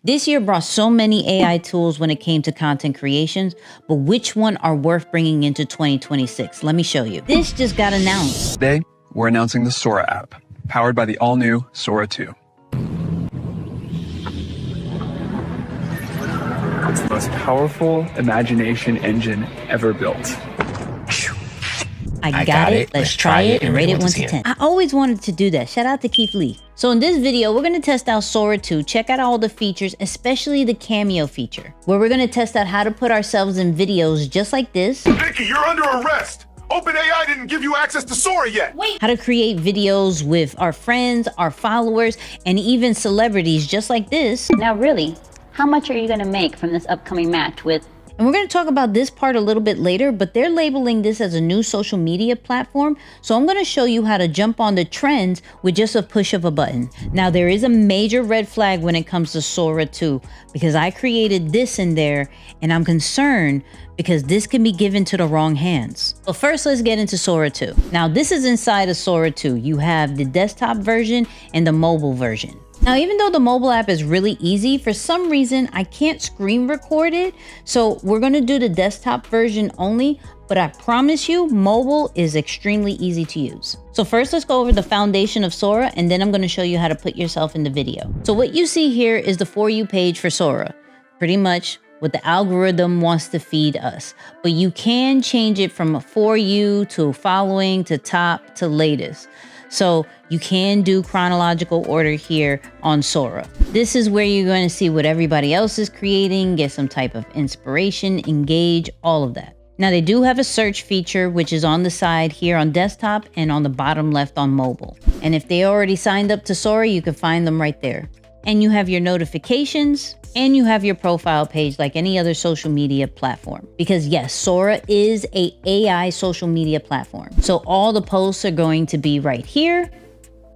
This year brought so many AI tools when it came to content creations, but which one are worth bringing into 2026? Let me show you. This just got announced. Today, we're announcing the Sora app, powered by the all-new Sora 2. It's the most powerful imagination engine ever built. I got it. Let's try it and rate it 1 to 10. I always wanted to do that. Shout out to Keith Lee. So in this video, we're going to test out Sora 2, check out all the features, especially the cameo feature, where we're going to test out how to put ourselves in videos just like this. Nicky, you're under arrest. OpenAI didn't give you access to Sora yet. Wait. How to create videos with our friends, our followers, and even celebrities just like this. Now really, how much are you going to make from this upcoming match with... And we're going to talk about this part a little bit later, but they're labeling this as a new social media platform. So I'm going to show you how to jump on the trends with just a push of a button. Now, there is a major red flag when it comes to Sora 2, because I created this in there and I'm concerned because this can be given to the wrong hands. But first, let's get into Sora 2. Now, this is inside of Sora 2. You have the desktop version and the mobile version. Now, even though the mobile app is really easy, for some reason, I can't screen record it. So we're going to do the desktop version only, but I promise you, mobile is extremely easy to use. So first, let's go over the foundation of Sora, and then I'm going to show you how to put yourself in the video. So what you see here is the For You page for Sora, pretty much what the algorithm wants to feed us. But you can change it from For You to following to top to latest. So you can do chronological order here on Sora. This is where you're going to see what everybody else is creating, get some type of inspiration, engage, all of that. Now they do have a search feature, which is on the side here on desktop and on the bottom left on mobile. And if they already signed up to Sora, you can find them right there. And you have your notifications and you have your profile page like any other social media platform. Because yes, Sora is an AI social media platform. So all the posts are going to be right here.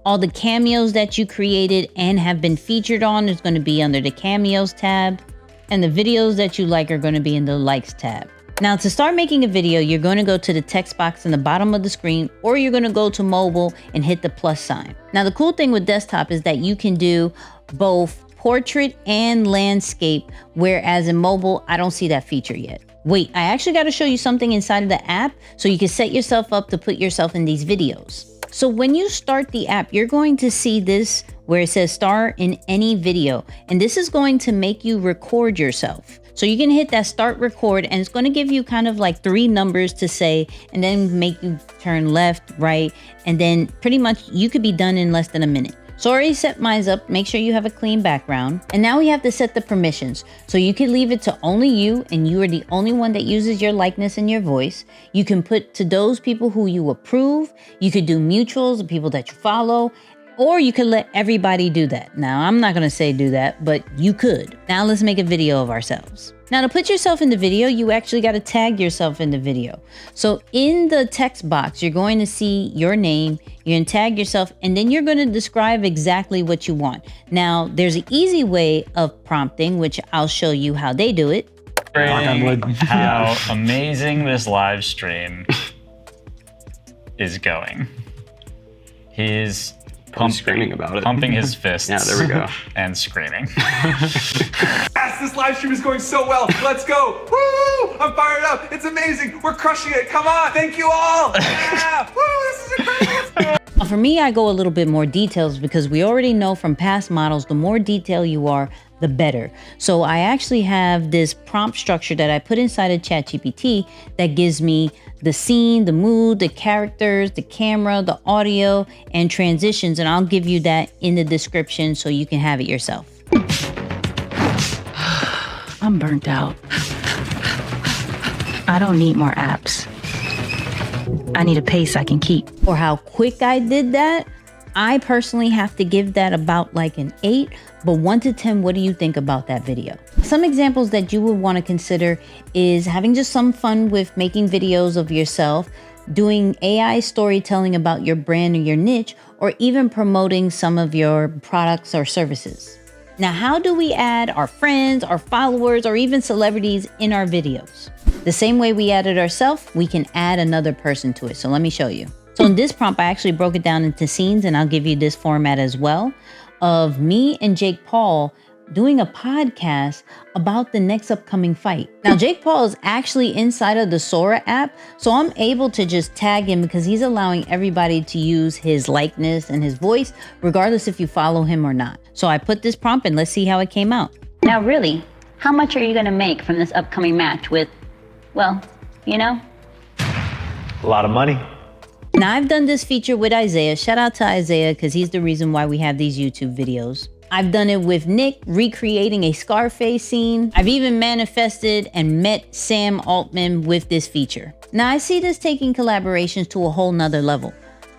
All the cameos that you created and have been featured on is going to be under the cameos tab. And the videos that you like are going to be in the likes tab. Now to start making a video, you're going to go to the text box in the bottom of the screen, or you're going to go to mobile and hit the plus sign. Now the cool thing with desktop is that you can do both portrait and landscape, whereas in mobile, I don't see that feature yet. Wait, I actually got to show you something inside of the app so you can set yourself up to put yourself in these videos. So when you start the app, you're going to see this where it says start in any video, and this is going to make you record yourself. So you can hit that start record and it's going to give you kind of like 3 numbers to say, and then make you turn left, right, and then pretty much you could be done in less than a minute. So I already set mine up. Make sure you have a clean background. And now we have to set the permissions. So you can leave it to only you, and you are the only one that uses your likeness and your voice. You can put to those people who you approve. You could do mutuals, the people that you follow, or you could let everybody do that. Now, I'm not going to say do that, but you could. Now let's make a video of ourselves. Now to put yourself in the video, you actually got to tag yourself in the video. So in the text box, you're going to see your name, you're going to tag yourself, and then you're going to describe exactly what you want. Now, there's an easy way of prompting, which I'll show you how they do it. How amazing this live stream is going. He's screaming about it. Pumping his fists. Yeah, there we go. And screaming. Yes, this live stream is going so well. Let's go. Woo! I'm fired up. It's amazing. We're crushing it. Come on. Thank you all. Yeah. Woo! This is incredible. For me, I go a little bit more details because we already know from past models, the more detail you are, the better. So I actually have this prompt structure that I put inside of ChatGPT that gives me the scene, the mood, the characters, the camera, the audio, and transitions. And I'll give you that in the description so you can have it yourself. I'm burnt out. I don't need more apps. I need a pace I can keep. For how quick I did that, I personally have to give that about like an 8, but 1 to 10, what do you think about that video? Some examples that you would want to consider is having just some fun with making videos of yourself, doing AI storytelling about your brand or your niche, or even promoting some of your products or services. Now, how do we add our friends, our followers, or even celebrities in our videos? The same way we added ourselves, we can add another person to it. So let me show you. So in this prompt, I actually broke it down into scenes, and I'll give you this format as well of me and Jake Paul doing a podcast about the next upcoming fight. Now, Jake Paul is actually inside of the Sora app, so I'm able to just tag him because he's allowing everybody to use his likeness and his voice, regardless if you follow him or not. So I put this prompt and let's see how it came out. Now really, how much are you gonna make from this upcoming match with, well, you know? A lot of money. Now, I've done this feature with Isaiah. Shout out to Isaiah because he's the reason why we have these YouTube videos. I've done it with Nick, recreating a Scarface scene. I've even manifested and met Sam Altman with this feature. Now, I see this taking collaborations to a whole nother level.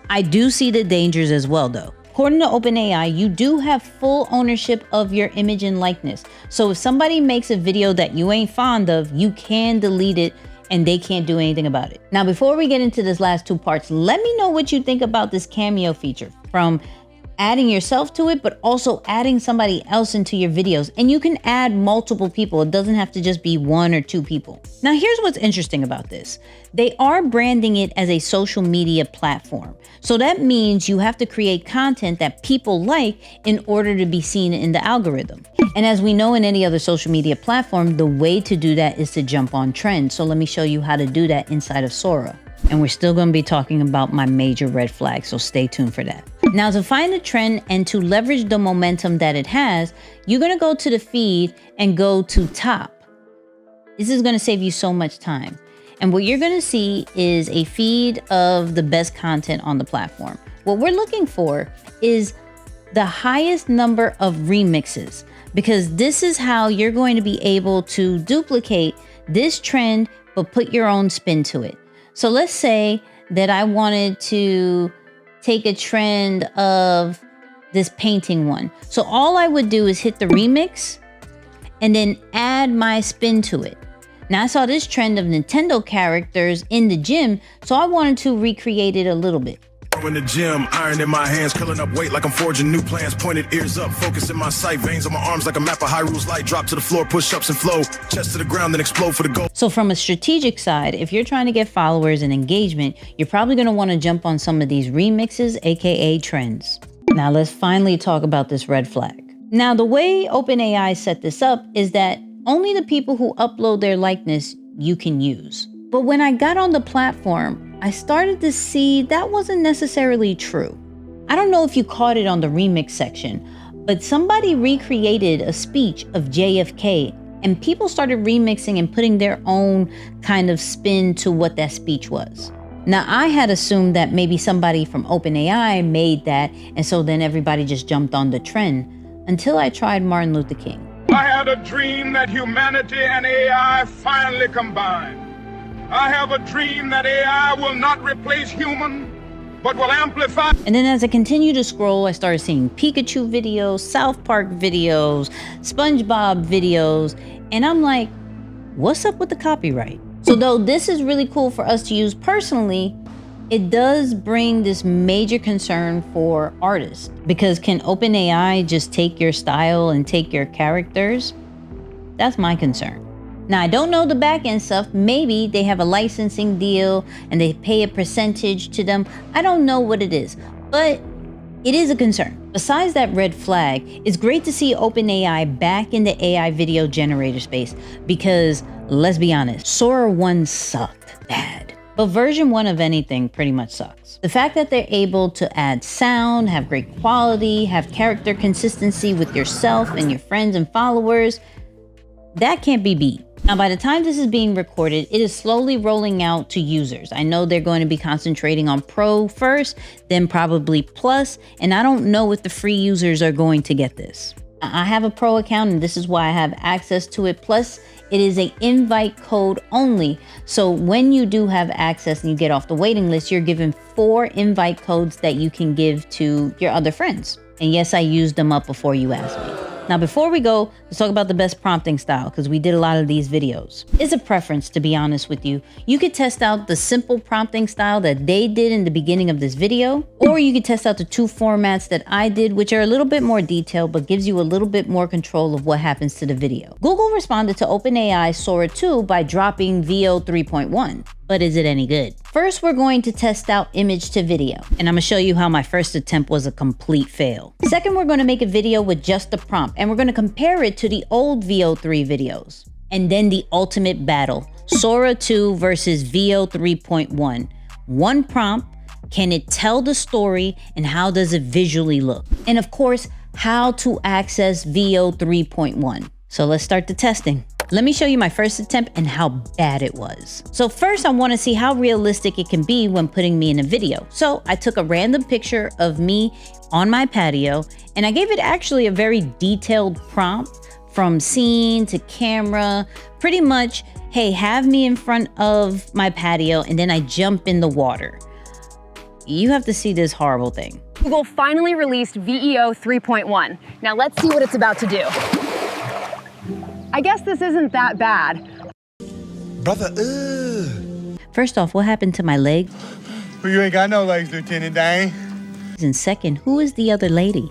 I do see the dangers as well, though. According to OpenAI, you do have full ownership of your image and likeness. So if somebody makes a video that you ain't fond of, you can delete it and they can't do anything about it. Now, before we get into this last two parts, let me know what you think about this cameo feature, from adding yourself to it, but also adding somebody else into your videos. And you can add multiple people. It doesn't have to just be one or two people. Now, here's what's interesting about this. They are branding it as a social media platform. So that means you have to create content that people like in order to be seen in the algorithm. And as we know in any other social media platform, the way to do that is to jump on trends. So let me show you how to do that inside of Sora. And we're still going to be talking about my major red flag, so stay tuned for that. Now, to find a trend and to leverage the momentum that it has, you're going to go to the feed and go to top. This is going to save you so much time. And what you're going to see is a feed of the best content on the platform. What we're looking for is the highest number of remixes, because this is how you're going to be able to duplicate this trend, but put your own spin to it. So let's say that I wanted to take a trend of this painting one. So all I would do is hit the remix and then add my spin to it. Now, I saw this trend of Nintendo characters in the gym, so I wanted to recreate it a little bit. In the gym, iron in my hands, curling up weight like I'm forging new plans, pointed ears up, focusing my sight, veins on my arms like a map of Hyrule's light, drop to the floor, push-ups and flow, chest to the ground, then explode for the goal. So from a strategic side, if you're trying to get followers and engagement, you're probably going to want to jump on some of these remixes, aka trends. Now let's finally talk about this red flag. Now, the way OpenAI set this up is that only the people who upload their likeness you can use. But when I got on the platform, I started to see that wasn't necessarily true. I don't know if you caught it on the remix section, but somebody recreated a speech of JFK and people started remixing and putting their own kind of spin to what that speech was. Now, I had assumed that maybe somebody from OpenAI made that, and so then everybody just jumped on the trend, until I tried Martin Luther King. I had a dream that humanity and AI finally combine. I have a dream that AI will not replace human, but will amplify. And then as I continued to scroll, I started seeing Pikachu videos, South Park videos, SpongeBob videos, and I'm like, what's up with the copyright? So though this is really cool for us to use personally, it does bring this major concern for artists, because can OpenAI just take your style and take your characters? That's my concern. Now, I don't know the back end stuff. Maybe they have a licensing deal and they pay a percentage to them. I don't know what it is, but it is a concern. Besides that red flag, it's great to see OpenAI back in the AI video generator space, because let's be honest, Sora 1 sucked bad. But version 1 of anything pretty much sucks. The fact that they're able to add sound, have great quality, have character consistency with yourself and your friends and followers, that can't be beat. Now, by the time this is being recorded, it is slowly rolling out to users. I know they're going to be concentrating on Pro first, then probably Plus, and I don't know if the free users are going to get this. I have a Pro account and this is why I have access to it. Plus, it is an invite code only. So when you do have access and you get off the waiting list, you're given 4 invite codes that you can give to your other friends. And yes, I used them up before you asked me. Now, before we go, let's talk about the best prompting style, because we did a lot of these videos. It's a preference, to be honest with you. You could test out the simple prompting style that they did in the beginning of this video, or you could test out the 2 formats that I did, which are a little bit more detailed, but gives you a little bit more control of what happens to the video. Google responded to OpenAI's Sora 2 by dropping VO 3.1. But is it any good? First, we're going to test out image to video, and I'm gonna show you how my first attempt was a complete fail. Second, we're gonna make a video with just the prompt, and we're gonna compare it to the old VO3 videos. And then the ultimate battle, Sora 2 versus VO 3.1. One prompt, can it tell the story, and how does it visually look? And of course, how to access VO 3.1. So let's start the testing. Let me show you my first attempt and how bad it was. So first I want to see how realistic it can be when putting me in a video. So I took a random picture of me on my patio and I gave it actually a very detailed prompt from scene to camera, pretty much, hey, have me in front of my patio and then I jump in the water. You have to see this horrible thing. Google finally released VEO 3.1. Now let's see what it's about to do. I guess this isn't that bad. Brother, First off, what happened to my leg? Well, you ain't got no legs, Lieutenant Dane. And second, who is the other lady?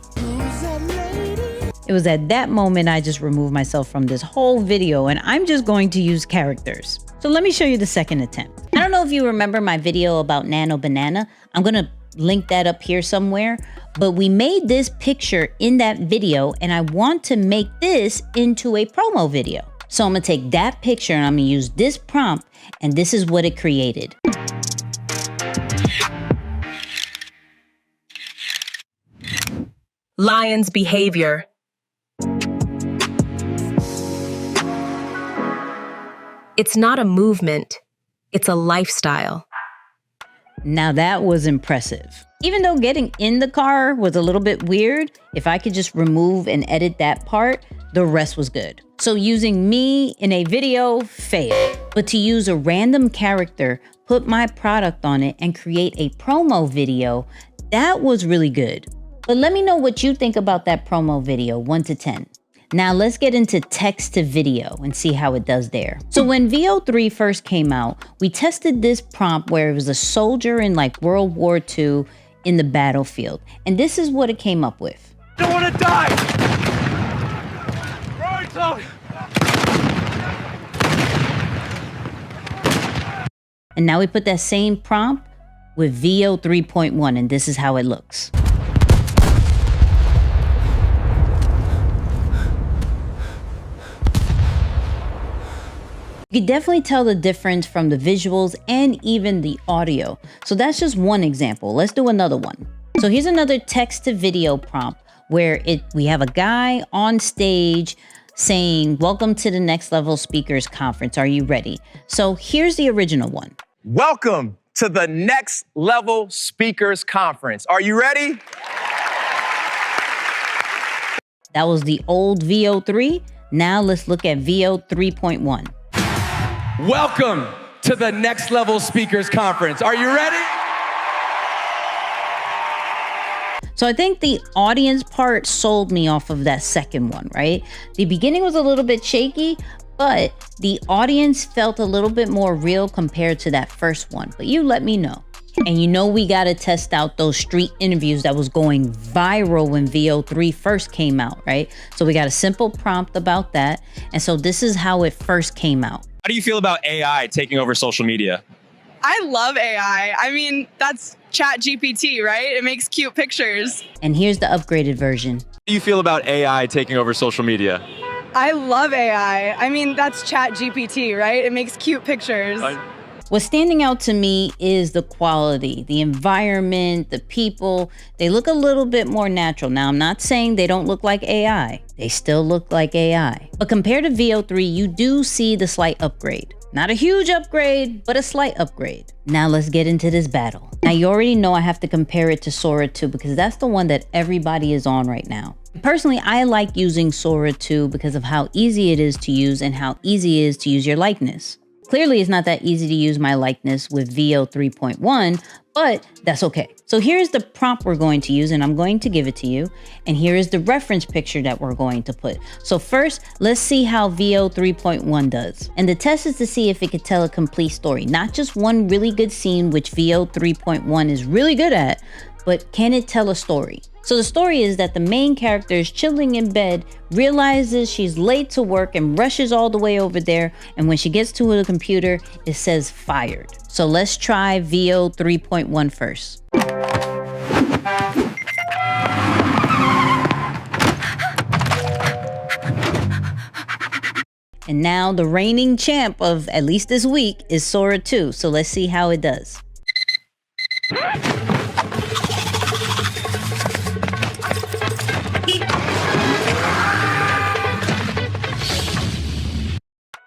It was at that moment I just removed myself from this whole video and I'm just going to use characters. So let me show you the second attempt. I don't know if you remember my video about Nano Banana. I'm gonna link that up here somewhere, but we made this picture in that video and I want to make this into a promo video. So I'm gonna take that picture and I'm gonna use this prompt and this is what it created. Lion's behavior. It's not a movement, it's a lifestyle. Now that was impressive. Even though getting in the car was a little bit weird, if I could just remove and edit that part, the rest was good. So using me in a video, failed. But to use a random character, put my product on it, and create a promo video, that was really good. But let me know what you think about that promo video, 1 to 10. Now let's get into text to video and see how it does there. So when VO3 first came out, we tested this prompt where it was a soldier in like World War II in the battlefield. And this is what it came up with. I don't want to die! Right on! And now we put that same prompt with VO 3.1 and this is how it looks. You can definitely tell the difference from the visuals and even the audio. So that's just one example. Let's do another one. So here's another text to video prompt where we have a guy on stage saying, "Welcome to the Next Level Speakers Conference. Are you ready?" So here's the original one. Welcome to the Next Level Speakers Conference. Are you ready? That was the old VO3. Now let's look at VO 3.1. Welcome to the Next Level Speakers Conference. Are you ready? So I think the audience part sold me off of that second one, right? The beginning was a little bit shaky, but the audience felt a little bit more real compared to that first one. But you let me know. And you know we got to test out those street interviews that was going viral when VO3 first came out, right? So we got a simple prompt about that. And so this is how it first came out. How do you feel about AI taking over social media? I love AI. I mean, that's ChatGPT, right? It makes cute pictures. And here's the upgraded version. How do you feel about AI taking over social media? I love AI. I mean, that's ChatGPT, right? It makes cute pictures. What's standing out to me is the quality, the environment, the people. They look a little bit more natural. Now, I'm not saying they don't look like AI. They still look like AI. But compared to VO3, you do see the slight upgrade. Not a huge upgrade, but a slight upgrade. Now let's get into this battle. Now you already know I have to compare it to Sora 2 because that's the one that everybody is on right now. Personally, I like using Sora 2 because of how easy it is to use and how easy it is to use your likeness. Clearly, it's not that easy to use my likeness with VO 3.1, but that's okay. So here's the prompt we're going to use, and I'm going to give it to you. And here is the reference picture that we're going to put. So first, let's see how VO 3.1 does. And the test is to see if it could tell a complete story, not just one really good scene, which VO 3.1 is really good at, but can it tell a story? So the story is that the main character is chilling in bed, realizes she's late to work and rushes all the way over there. And when she gets to the computer, it says fired. So let's try VO 3.1 first. And now the reigning champ of at least this week is Sora 2. So let's see how it does.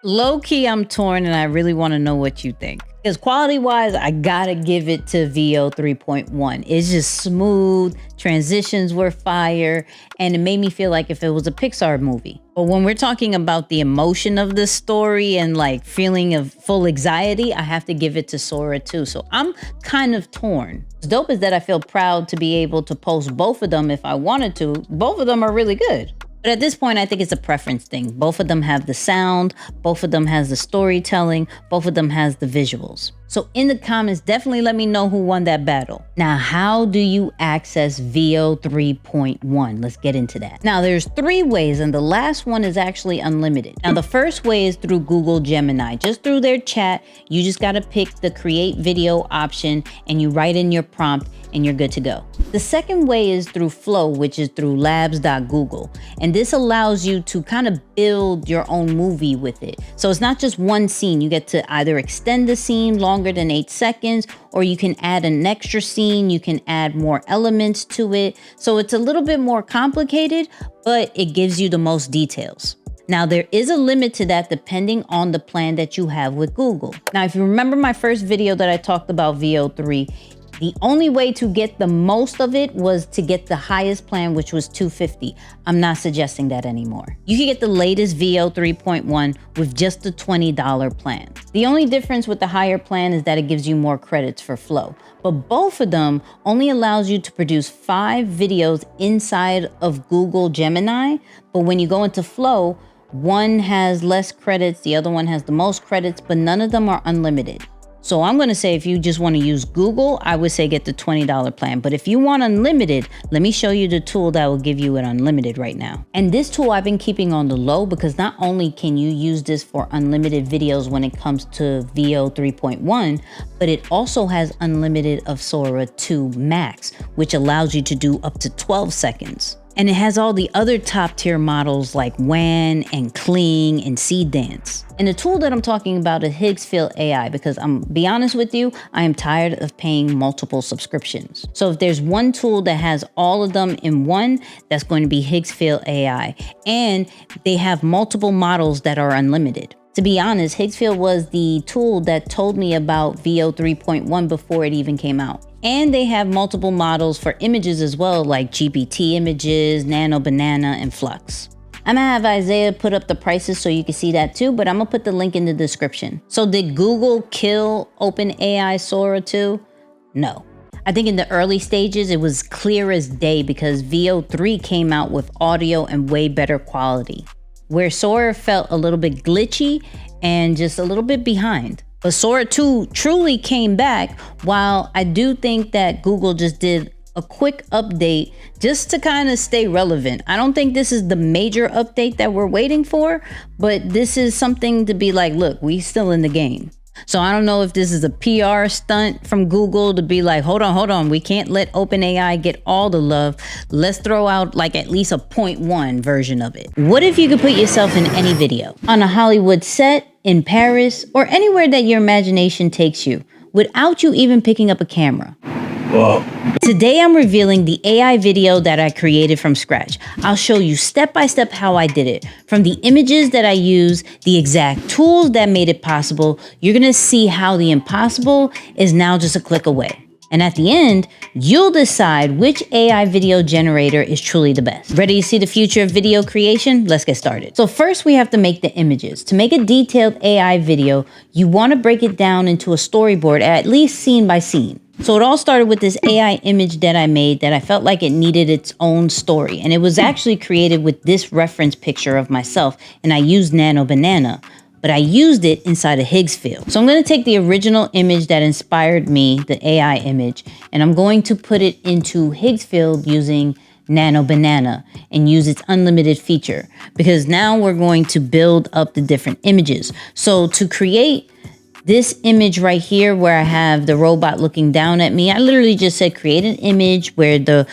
Low key, I'm torn and I really want to know what you think. Because quality wise, I gotta give it to VO 3.1. It's just smooth, transitions were fire, and it made me feel like if it was a Pixar movie. But when we're talking about the emotion of the story and like feeling of full anxiety, I have to give it to Sora 2. So I'm kind of torn. What's dope is that I feel proud to be able to post both of them if I wanted to. Both of them are really good. But at this point, I think it's a preference thing. Both of them have the sound, both of them has the storytelling, both of them has the visuals. So in the comments, definitely let me know who won that battle. Now, how do you access VO 3.1? Let's get into that. Now, there's 3 ways, and the last one is actually unlimited. Now, the first way is through Google Gemini. Just through their chat, you just gotta pick the create video option and you write in your prompt and you're good to go. The second way is through Flow, which is through labs.google. And this allows you to kind of build your own movie with it. So it's not just one scene. You get to either extend the scene longer than 8 seconds, or you can add an extra scene. You can add more elements to it. So it's a little bit more complicated, but it gives you the most details. Now, there is a limit to that depending on the plan that you have with Google. Now, if you remember my first video that I talked about VO3, the only way to get the most of it was to get the highest plan, which was $250. I'm not suggesting that anymore. You can get the latest VO 3.1 with just the $20 plan. The only difference with the higher plan is that it gives you more credits for Flow. But both of them only allows you to produce 5 videos inside of Google Gemini. But when you go into Flow, one has less credits, the other one has the most credits, but none of them are unlimited. So I'm gonna say if you just wanna use Google, I would say get the $20 plan. But if you want unlimited, let me show you the tool that will give you an unlimited right now. And this tool I've been keeping on the low because not only can you use this for unlimited videos when it comes to VO 3.1, but it also has unlimited of Sora 2 Max, which allows you to do up to 12 seconds. And it has all the other top tier models like WAN and Kling and Seed Dance. And the tool that I'm talking about is Higgsfield AI because I'm be honest with you, I am tired of paying multiple subscriptions. So if there's one tool that has all of them in one, that's going to be Higgsfield AI. And they have multiple models that are unlimited. To be honest, Higgsfield was the tool that told me about VO 3.1 before it even came out. And they have multiple models for images as well, like GPT images, Nano Banana, and Flux. I'm gonna have Isaiah put up the prices so you can see that too, but I'm gonna put the link in the description. So did Google kill OpenAI Sora 2? No. I think in the early stages, it was clear as day because VO 3 came out with audio and way better quality, where Sora felt a little bit glitchy and just a little bit behind. But Sora 2 truly came back, while I do think that Google just did a quick update just to kind of stay relevant. I don't think this is the major update that we're waiting for, but this is something to be like, look, we still in the game. So I don't know if this is a PR stunt from Google to be like, hold on, we can't let OpenAI get all the love. Let's throw out like at least a 0.1 version of it. What if you could put yourself in any video? On a Hollywood set, in Paris, or anywhere that your imagination takes you, without you even picking up a camera. Whoa. Today I'm revealing the AI video that I created from scratch. I'll show you step by step how I did it. From the images that I use, the exact tools that made it possible, you're gonna see how the impossible is now just a click away. And at the end, you'll decide which AI video generator is truly the best. Ready to see the future of video creation? Let's get started. So first we have to make the images. To make a detailed AI video, you wanna break it down into a storyboard, at least scene by scene. So it all started with this AI image that I made that I felt like it needed its own story. And it was actually created with this reference picture of myself, and I used Nano Banana. but I used it inside of Higgsfield. So I'm going to take the original image that inspired me, the AI image, and I'm going to put it into Higgsfield using Nano Banana and use its unlimited feature, because now we're going to build up the different images. So to create this image right here where I have the robot looking down at me, I literally just said create an image where the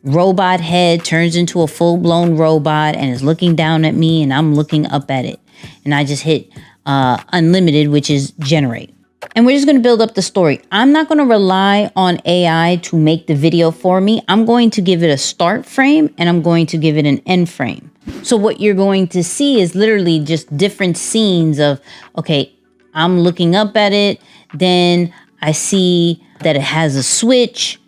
robot head turns into a full-blown robot and is looking down at me and I'm looking up at it. And I just hit unlimited, which is generate. And we're just going to build up the story. I'm not going to rely on AI to make the video for me. I'm going to give it a start frame and I'm going to give it an end frame. So what you're going to see is literally just different scenes of, okay, I'm looking up at it. Then I see that it has a switch,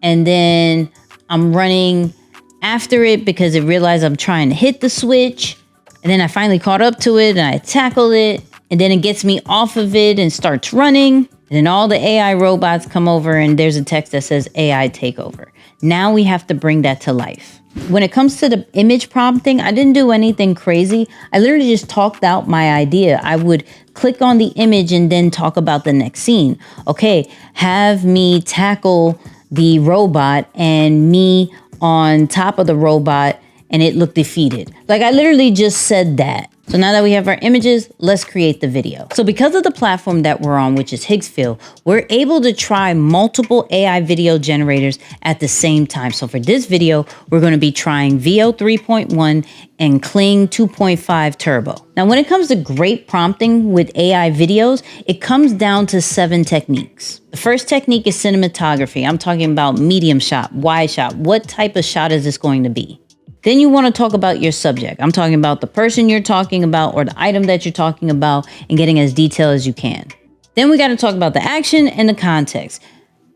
and then I'm running after it because it realized I'm trying to hit the switch. And then I finally caught up to it and I tackled it. And then it gets me off of it and starts running. And then all the AI robots come over and there's a text that says AI takeover. Now we have to bring that to life. When it comes to the image prompting, I didn't do anything crazy. I literally just talked out my idea. I would click on the image and then talk about the next scene. Okay, have me tackle the robot and me on top of the robot and it looked defeated. Like I literally just said that. So now that we have our images, let's create the video. So because of the platform that we're on, which is Higgsfield, we're able to try multiple AI video generators at the same time. So for this video, we're going to be trying VO 3.1 and Kling 2.5 Turbo. Now, when it comes to great prompting with AI videos, it comes down to 7 techniques. The first technique is cinematography. I'm talking about medium shot, wide shot. What type of shot is this going to be? Then you want to talk about your subject. I'm talking about the person you're talking about or the item that you're talking about and getting as detailed as you can. Then we got to talk about the action and the context.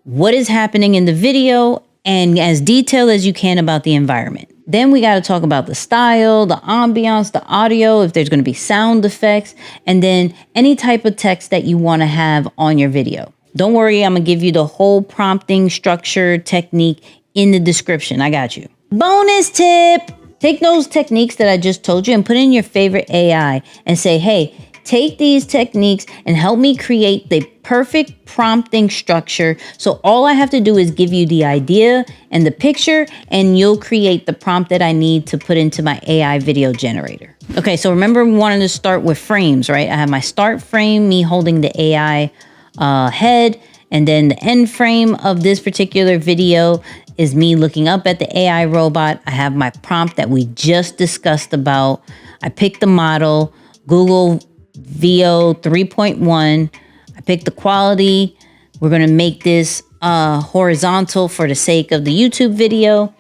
What is happening in the video and as detailed as you can about the environment. Then we got to talk about the style, the ambiance, the audio, if there's going to be sound effects, and then any type of text that you want to have on your video. Don't worry, I'm going to give you the whole prompting structure technique in the description. I got you. Bonus tip, take those techniques that I just told you and put in your favorite AI and say, hey, take these techniques and help me create the perfect prompting structure. So all I have to do is give you the idea and the picture and you'll create the prompt that I need to put into my AI video generator. Okay, so remember we wanted to start with frames, right? I have my start frame, me holding the AI head, and then the end frame of this particular video is me looking up at the AI robot. I have my prompt that we just discussed about. I picked the model, Google VO 3.1. I picked the quality. We're gonna make this horizontal for the sake of the YouTube video.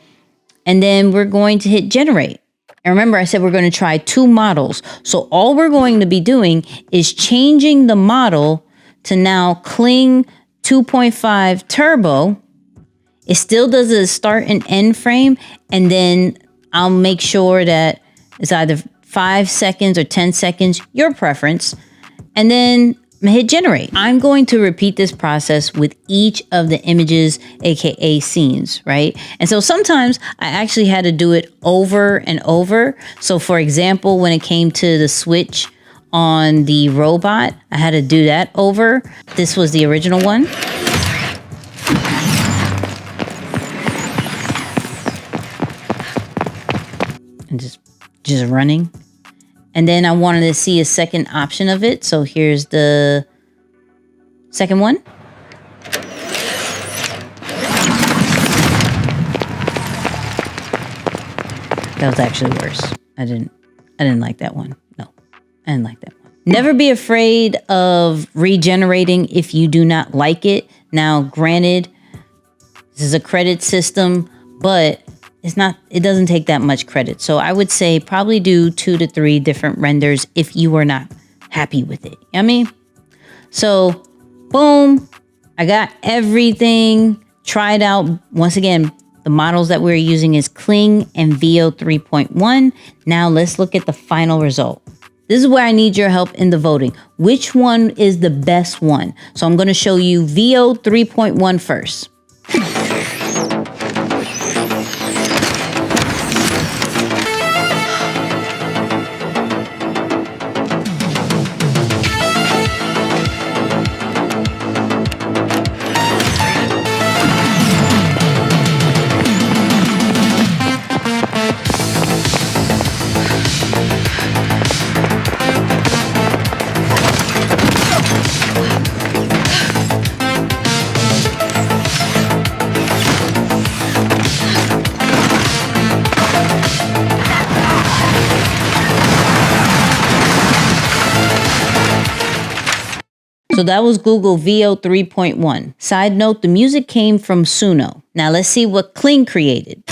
And then we're going to hit generate. And remember, I said we're gonna try 2 models. So all we're going to be doing is changing the model to now Kling 2.5 Turbo. It still does a start and end frame, and then I'll make sure that it's either 5 seconds or 10 seconds, your preference, and then hit generate. I'm going to repeat this process with each of the images, aka scenes, right? And so sometimes I actually had to do it over and over. So for example, when it came to the switch on the robot, I had to do that over. This was the original one. And just running. And then I wanted to see a second option of it. So here's the second one. That was actually worse. I didn't like that one. No, I didn't like that one. Never be afraid of regenerating if you do not like it. Now, granted, this is a credit system, but it doesn't take that much credit. So I would say probably do 2 to 3 different renders if you are not happy with it. You know what I mean? So boom, I got everything tried out. Once again, the models that we're using is Kling and VO 3.1. Now let's look at the final result. This is where I need your help in the voting. Which one is the best one? So I'm going to show you VO 3.1 first. So that was Google VO 3.1. Side note, the music came from Suno. Now let's see what Kling created.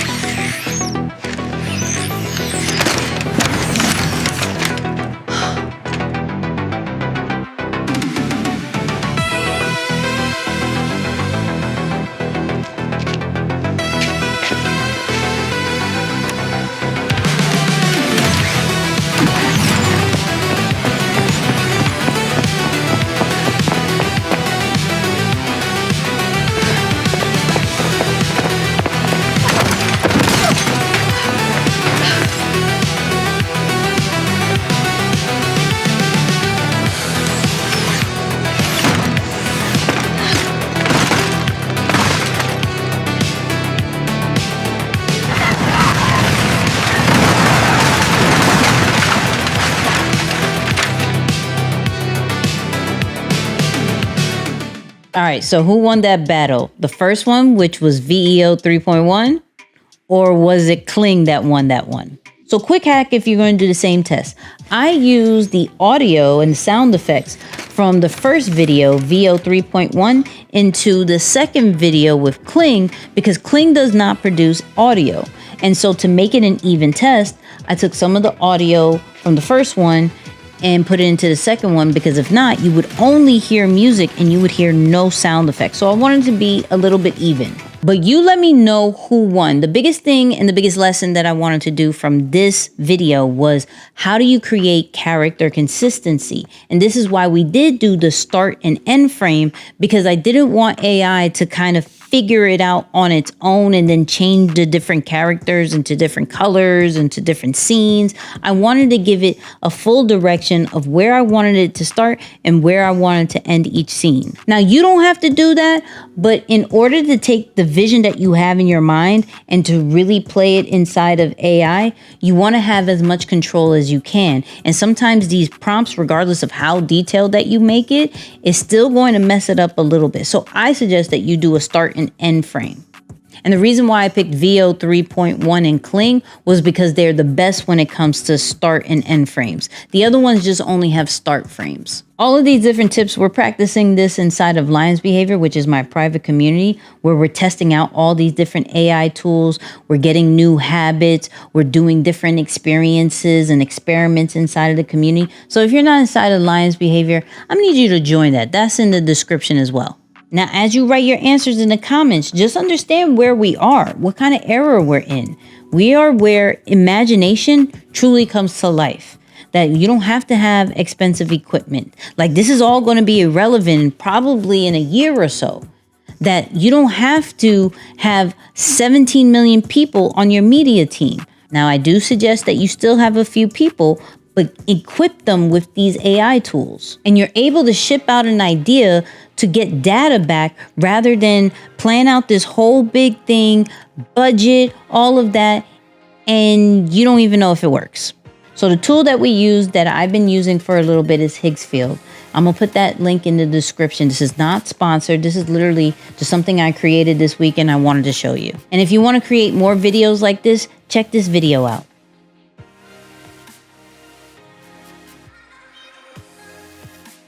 All right, so who won that battle? The first one, which was VEO 3.1, or was it Kling that won that one? So quick hack if you're going to do the same test. I use the audio and sound effects from the first video, VEO 3.1, into the second video with Kling because Kling does not produce audio. And so to make it an even test, I took some of the audio from the first one and put it into the second one, because if not, you would only hear music and you would hear no sound effects. So I wanted to be a little bit even. But you let me know who won. The biggest thing and the biggest lesson that I wanted to do from this video was, how do you create character consistency? And this is why we did do the start and end frame, because I didn't want AI to kind of figure it out on its own and then change the different characters into different colors and to different scenes. I wanted to give it a full direction of where I wanted it to start and where I wanted to end each scene. Now, you don't have to do that, but in order to take the vision that you have in your mind and to really play it inside of AI, you want to have as much control as you can. And sometimes these prompts, regardless of how detailed that you make it, is still going to mess it up a little bit. So I suggest that you do a start and end frame. And the reason why I picked VEO 3.1 and Kling was because they're the best when it comes to start and end frames. The other ones just only have start frames. All of these different tips, we're practicing this inside of Lions Behavior, which is my private community, where we're testing out all these different AI tools. We're getting new habits. We're doing different experiences and experiments inside of the community. So if you're not inside of Lions Behavior, I need you to join that. That's in the description as well. Now, as you write your answers in the comments, just understand where we are, what kind of era we're in. We are where imagination truly comes to life, that you don't have to have expensive equipment. Like, this is all going to be irrelevant probably in a year or so, that you don't have to have 17 million people on your media team. Now, I do suggest that you still have a few people, but equip them with these AI tools. And you're able to ship out an idea to get data back rather than plan out this whole big thing, budget, all of that, and you don't even know if it works. So the tool that we use that I've been using for a little bit is Higgsfield. I'm gonna put that link in the description. This is not sponsored. This is literally just something I created this week and I wanted to show you. And if you wanna create more videos like this, check this video out.